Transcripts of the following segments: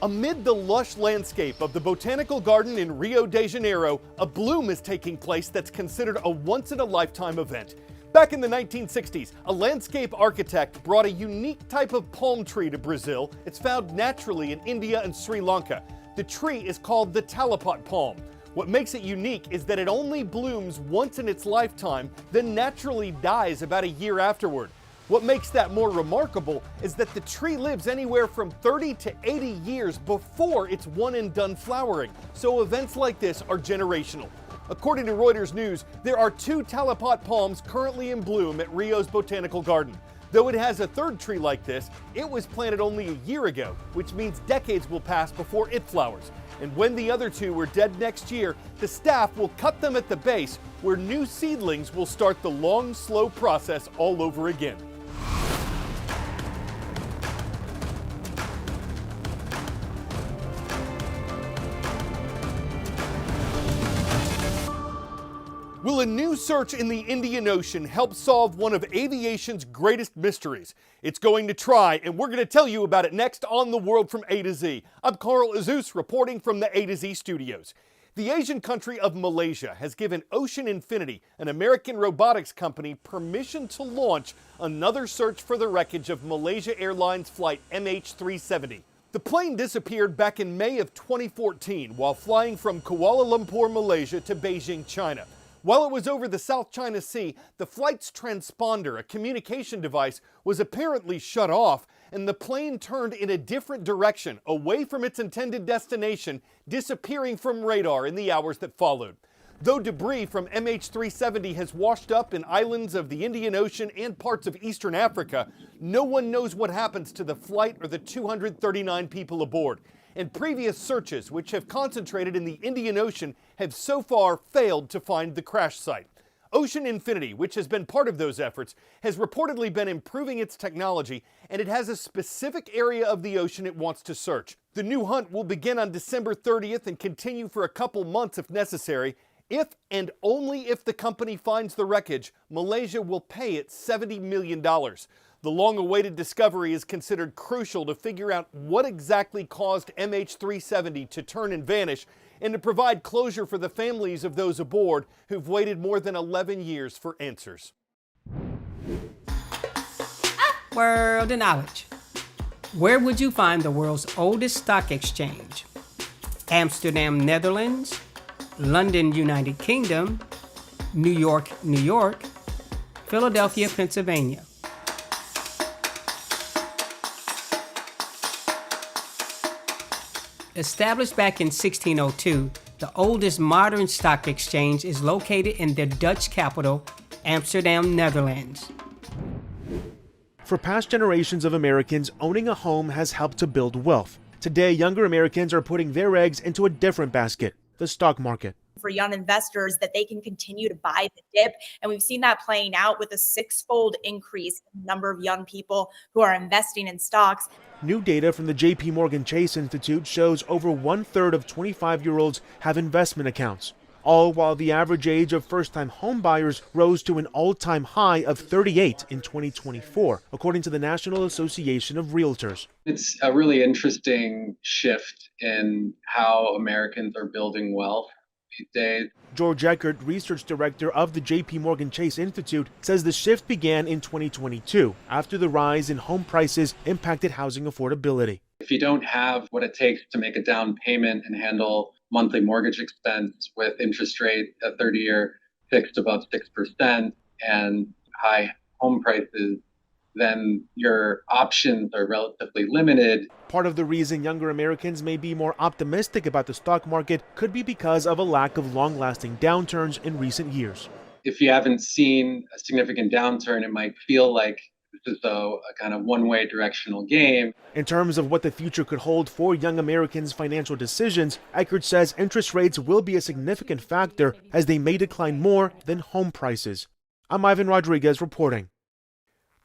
Amid the lush landscape of the Botanical Garden in Rio de Janeiro, a bloom is taking place that's considered a once-in-a-lifetime event. Back in the 1960s, a landscape architect brought a unique type of palm tree to Brazil. It's found naturally in India and Sri Lanka. The tree is called the Talipot palm. What makes it unique is that it only blooms once in its lifetime, then naturally dies about a year afterward. What makes that more remarkable is that the tree lives anywhere from 30 to 80 years before it's one and done flowering, so events like this are generational. According to Reuters News, there are 2 Talipot palms currently in bloom at Rio's Botanical Garden. Though it has a third tree like this, it was planted only a year ago, which means decades will pass before it flowers. And when the other 2 are dead next year, the staff will cut them at the base, where new seedlings will start the long, slow process all over again. Will a new search in the Indian Ocean help solve one of aviation's greatest mysteries? It's going to try, and we're going to tell you about it next on The World from A to Z. I'm Carl Azus reporting from the A to Z studios. The Asian country of Malaysia has given Ocean Infinity, an American robotics company, permission to launch another search for the wreckage of Malaysia Airlines flight MH370. The plane disappeared back in May of 2014 while flying from Kuala Lumpur, Malaysia to Beijing, China. While it was over the South China Sea, the flight's transponder, a communication device, was apparently shut off, and the plane turned in a different direction, away from its intended destination, disappearing from radar in the hours that followed. Though debris from MH370 has washed up in islands of the Indian Ocean and parts of eastern Africa, no one knows what happens to the flight or the 239 people aboard. And previous searches, which have concentrated in the Indian Ocean, have so far failed to find the crash site. Ocean Infinity, which has been part of those efforts, has reportedly been improving its technology, and it has a specific area of the ocean it wants to search. The new hunt will begin on December 30th and continue for a couple months if necessary. If and only if the company finds the wreckage, Malaysia will pay it $70 million. The long-awaited discovery is considered crucial to figure out what exactly caused MH370 to turn and vanish, and to provide closure for the families of those aboard who've waited more than 11 years for answers. World of knowledge. Where would you find the world's oldest stock exchange? Amsterdam, Netherlands, London, United Kingdom, New York, New York, Philadelphia, Pennsylvania. Established back in 1602, the oldest modern stock exchange is located in the Dutch capital, Amsterdam, Netherlands. For past generations of Americans, owning a home has helped to build wealth. Today, younger Americans are putting their eggs into a different basket, the stock market. For young investors, that they can continue to buy the dip. And we've seen that playing out with a 6-fold increase in the number of young people who are investing in stocks. New data from the Mulkern Chase Institute shows over 1/3 of 25-year-olds have investment accounts, all while the average age of first-time home buyers rose to an all-time high of 38 in 2024, according to the National Association of Realtors. It's a really interesting shift in how Americans are building wealth these days. George Eckert, research director of the Mulkern Chase Institute, says the shift began in 2022 after the rise in home prices impacted housing affordability. If you don't have what it takes to make a down payment and handle monthly mortgage expense with interest rate at 30-year fixed above 6% and high home prices, then your options are relatively limited. Part of the reason younger Americans may be more optimistic about the stock market could be because of a lack of long-lasting downturns in recent years. If you haven't seen a significant downturn, it might feel like this is a kind of one-way directional game. In terms of what the future could hold for young Americans' financial decisions, Eckert says interest rates will be a significant factor as they may decline more than home prices. I'm Ivan Rodriguez reporting.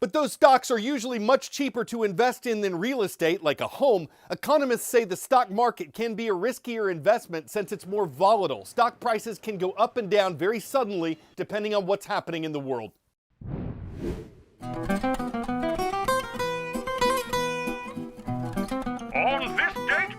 But those stocks are usually much cheaper to invest in than real estate, like a home. Economists say the stock market can be a riskier investment since it's more volatile. Stock prices can go up and down very suddenly depending on what's happening in the world. On this date,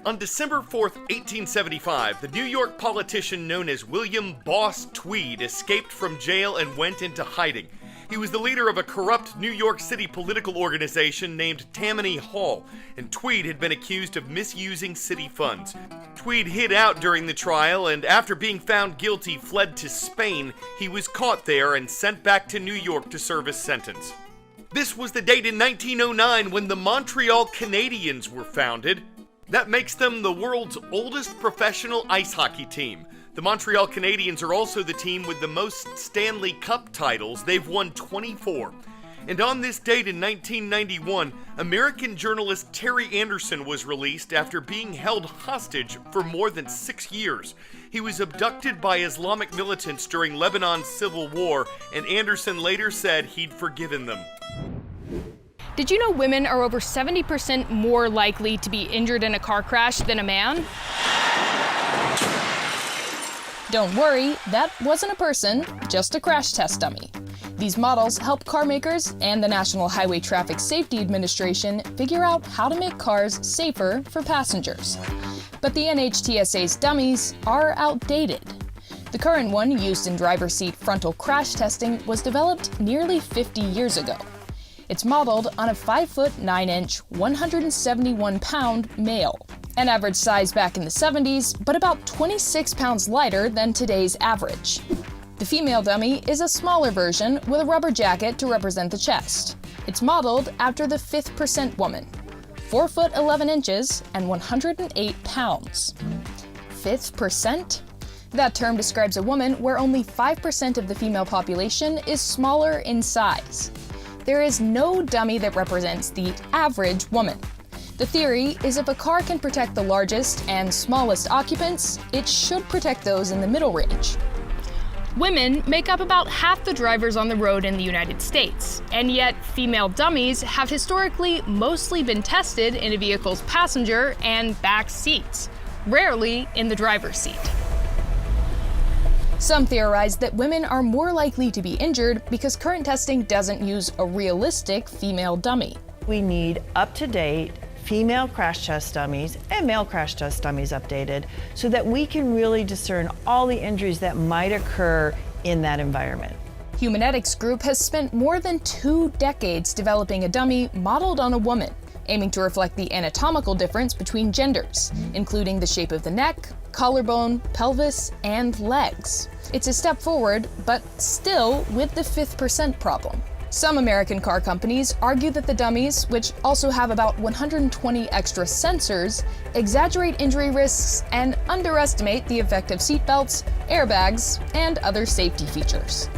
On December 4th, 1875, the New York politician known as William Boss Tweed escaped from jail and went into hiding. He was the leader of a corrupt New York City political organization named Tammany Hall, and Tweed had been accused of misusing city funds. Tweed hid out during the trial, and after being found guilty, fled to Spain. He was caught there and sent back to New York to serve his sentence. This was the date in 1909 when the Montreal Canadiens were founded. That makes them the world's oldest professional ice hockey team. The Montreal Canadiens are also the team with the most Stanley Cup titles. They've won 24. And on this date in 1991, American journalist Terry Anderson was released after being held hostage for more than 6 years. He was abducted by Islamic militants during Lebanon's civil war, and Anderson later said he'd forgiven them. Did you know women are over 70% more likely to be injured in a car crash than a man? Don't worry, that wasn't a person, just a crash test dummy. These models help car makers and the National Highway Traffic Safety Administration figure out how to make cars safer for passengers. But the NHTSA's dummies are outdated. The current one, used in driver's seat frontal crash testing, was developed nearly 50 years ago. It's modeled on a 5'9", 171-pound male, an average size back in the 70s, but about 26 pounds lighter than today's average. The female dummy is a smaller version with a rubber jacket to represent the chest. It's modeled after the 5th percent woman, 4 foot 11 inches and 108 pounds. 5th percent? That term describes a woman where only 5% of the female population is smaller in size. There is no dummy that represents the average woman. The theory is if a car can protect the largest and smallest occupants, it should protect those in the middle range. Women make up about half the drivers on the road in the United States, and yet female dummies have historically mostly been tested in a vehicle's passenger and back seats, rarely in the driver's seat. Some theorize that women are more likely to be injured because current testing doesn't use a realistic female dummy. We need up-to-date female crash test dummies and male crash test dummies updated so that we can really discern all the injuries that might occur in that environment. Humanetics Group has spent more than 2 decades developing a dummy modeled on a woman, aiming to reflect the anatomical difference between genders, including the shape of the neck, collarbone, pelvis, and legs. It's a step forward, but still with the 5th percent problem. Some American car companies argue that the dummies, which also have about 120 extra sensors, exaggerate injury risks and underestimate the effect of seatbelts, airbags, and other safety features.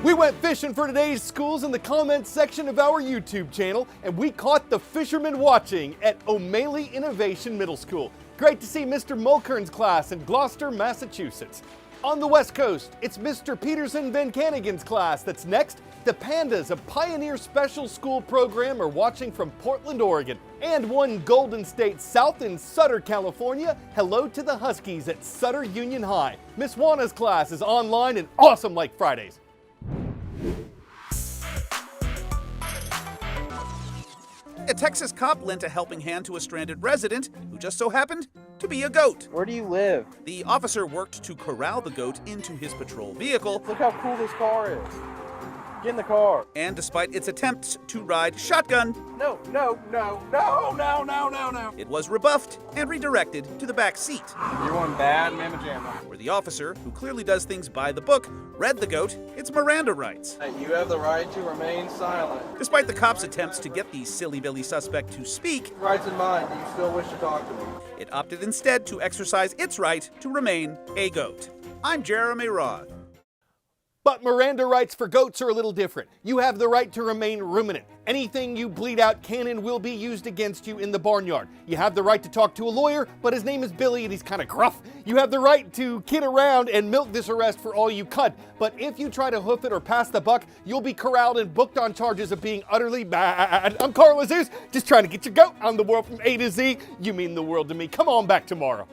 We went fishing for today's schools in the comments section of our YouTube channel, and we caught the fishermen watching at O'Malley Innovation Middle School. Great to see Mr. Mulkern's class in Gloucester, Massachusetts. On the West Coast, it's Mr. Peterson Van Canigan's class that's next. The Pandas, a Pioneer Special School program, are watching from Portland, Oregon. And one Golden State South in Sutter, California. Hello to the Huskies at Sutter Union High. Miss Juana's class is online and awesome like Fridays. A Texas cop lent a helping hand to a stranded resident who just so happened to be a goat. Where do you live? The officer worked to corral the goat into his patrol vehicle. Look how cool this car is. Get in the car. And despite its attempts to ride shotgun, No. it was rebuffed and redirected to the back seat, You're one bad mamma jamma. where the officer, who clearly does things by the book, read the goat its Miranda rights. Hey, you have the right to remain silent. Despite the cop's attempts to get the silly Billy suspect to speak, Rights in mind, do you still wish to talk to me? it opted instead to exercise its right to remain a goat. I'm Jeremy Roth. But Miranda rights for goats are a little different. You have the right to remain ruminant. Anything you bleed out can and will be used against you in the barnyard. You have the right to talk to a lawyer, but his name is Billy and he's kind of gruff. You have the right to kid around and milk this arrest for all you cut. But if you try to hoof it or pass the buck, you'll be corralled and booked on charges of being utterly bad. I'm Carl Azus, just trying to get your goat on the world from A to Z. You mean the world to me. Come on back tomorrow.